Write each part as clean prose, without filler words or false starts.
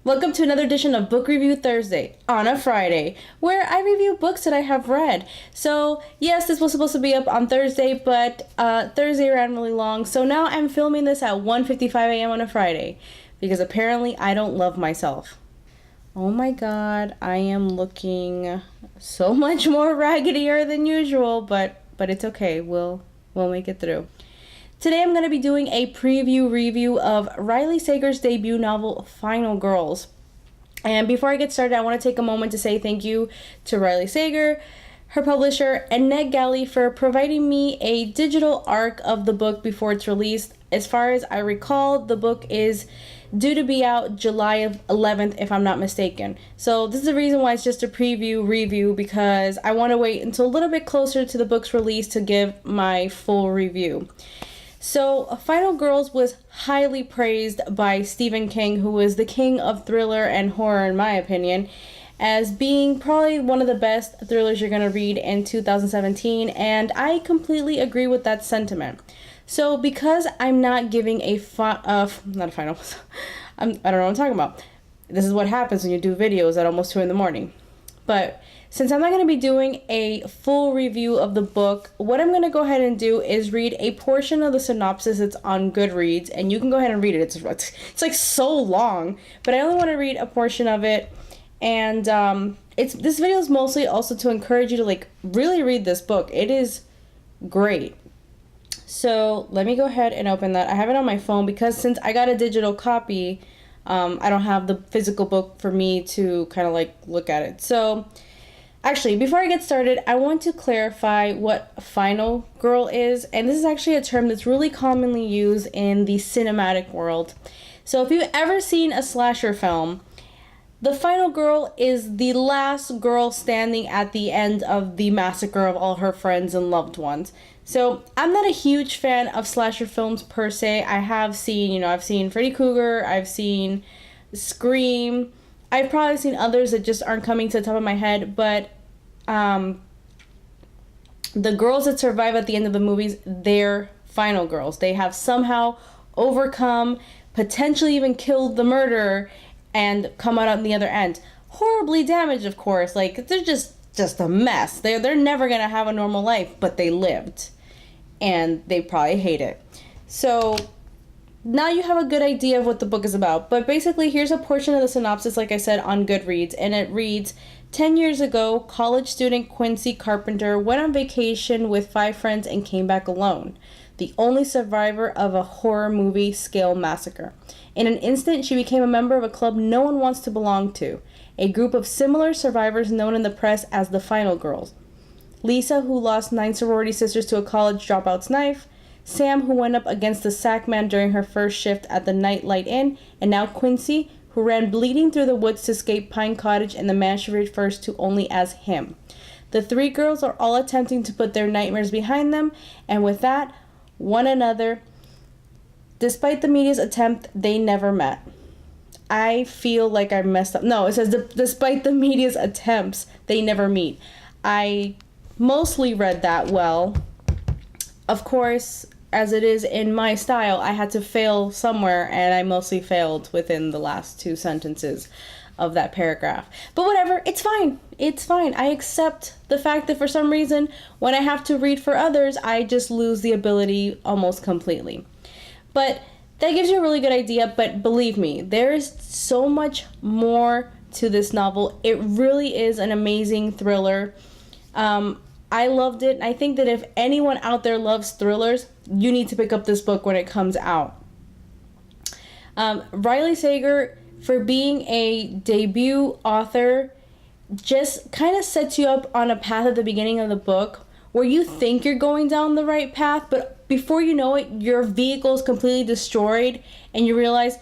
Welcome to another edition of Book Review Thursday on a Friday, where I review books that I have read. So, yes, this was supposed to be up on Thursday, but Thursday ran really long, so now I'm filming this at 1:55 a.m. on a Friday, because apparently I don't love myself. Oh my god, I am looking so much more raggedier than usual, but it's okay, we'll make it through. Today I'm going to be doing a preview review of Riley Sager's debut novel, Final Girls. And before I get started, I want to take a moment to say thank you to Riley Sager, her publisher, and Ned Galley for providing me a digital arc of the book before it's released. As far as I recall, the book is due to be out July 11th, if I'm not mistaken. So this is the reason why it's just a preview review, because I want to wait until a little bit closer to the book's release to give my full review. So, Final Girls was highly praised by Stephen King, who is the king of thriller and horror in my opinion, as being probably one of the best thrillers you're going to read in 2017, and I completely agree with that sentiment. So, because I'm not giving not a final, I don't know what I'm talking about. This is what happens when you do videos at almost 2 in the morning. But since I'm not going to be doing a full review of the book, what I'm going to go ahead and do is read a portion of the synopsis. It's on Goodreads, and you can go ahead and read it. It's like so long, but I only want to read a portion of it. And this video is mostly also to encourage you to like really read this book. It is great. So let me go ahead and open that. I have it on my phone because since I got a digital copy, I don't have the physical book for me to kind of like look at it. So actually, before I get started, I want to clarify what final girl is, and this is actually a term that's really commonly used in the cinematic world. So if you've ever seen a slasher film, the final girl is the last girl standing at the end of the massacre of all her friends and loved ones. So I'm not a huge fan of slasher films per se. I've seen Freddy Krueger, I've seen Scream, I've probably seen others that just aren't coming to the top of my head, but the girls that survive at the end of the movies, they're final girls. They have somehow overcome, potentially even killed the murderer, and come out on the other end. Horribly damaged, of course. Like, they're just a mess. They're never gonna have a normal life, but they lived. And they probably hate it. So now you have a good idea of what the book is about. But basically, here's a portion of the synopsis, like I said, on Goodreads. And it reads, 10 years ago, college student Quincy Carpenter went on vacation with 5 friends and came back alone, the only survivor of a horror movie scale massacre. In an instant, she became a member of a club no one wants to belong to, a group of similar survivors known in the press as the Final Girls. Lisa, who lost 9 sorority sisters to a college dropout's knife, Sam, who went up against the sack man during her first shift at the Nightlight Inn, and now Quincy, who ran bleeding through the woods to escape Pine Cottage and the man she refers to only as him. The 3 girls are all attempting to put their nightmares behind them, and with that, one another. Despite the media's attempt, they never met. I feel like I messed up. No, it says, despite the media's attempts, they never meet. I mostly read that well. Of course, as it is in my style, I had to fail somewhere, and I mostly failed within the last 2 sentences of that paragraph. But whatever, it's fine. It's fine. I accept the fact that for some reason, when I have to read for others, I just lose the ability almost completely. But that gives you a really good idea, but believe me, there is so much more to this novel. It really is an amazing thriller. I loved it. I think that if anyone out there loves thrillers, you need to pick up this book when it comes out. Riley Sager, for being a debut author, just kind of sets you up on a path at the beginning of the book where you think you're going down the right path, but before you know it, your vehicle is completely destroyed and you realize,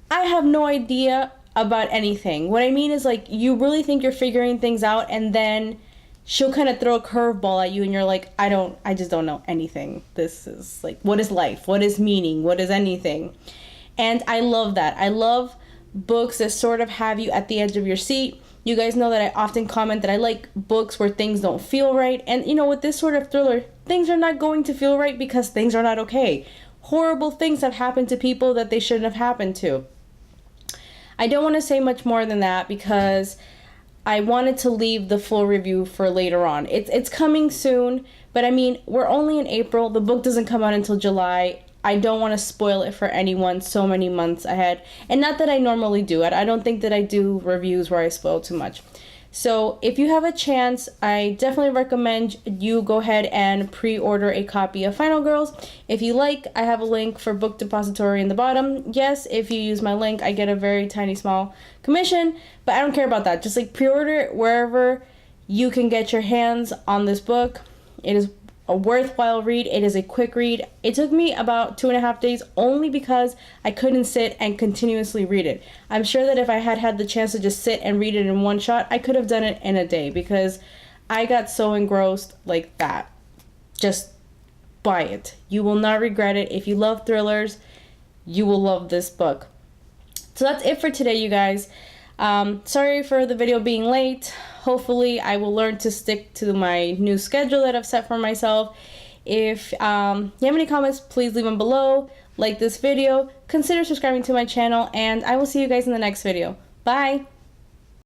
I have no idea about anything. What I mean is, like, you really think you're figuring things out, and then she'll kind of throw a curveball at you and you're like, I just don't know anything. This is like, what is life? What is meaning? What is anything? And I love that. I love books that sort of have you at the edge of your seat. You guys know that I often comment that I like books where things don't feel right. And with this sort of thriller, things are not going to feel right because things are not okay. Horrible things have happened to people that they shouldn't have happened to. I don't want to say much more than that because I wanted to leave the full review for later on. It's coming soon, but I mean, we're only in April. The book doesn't come out until July. I don't want to spoil it for anyone so many months ahead. And not that I normally do it. I don't think that I do reviews where I spoil too much. So if you have a chance, I definitely recommend you go ahead and pre-order a copy of Final Girls. If you like, I have a link for Book Depository in the bottom. Yes, if you use my link, I get a very tiny small commission, but I don't care about that. Just like pre-order it wherever you can get your hands on this book. It is a worthwhile read. It is a quick read. It took me about 2.5 days only because I couldn't sit and continuously read it. I'm sure that if I had had the chance to just sit and read it in one shot, I could have done it in a day because I got so engrossed like that. Just buy it. You will not regret it. If you love thrillers, you will love this book. So that's it for today, you guys. Sorry for the video being late. Hopefully I will learn to stick to my new schedule that I've set for myself. If you have any comments, please leave them below. Like this video, consider subscribing to my channel, and I will see you guys in the next video. Bye!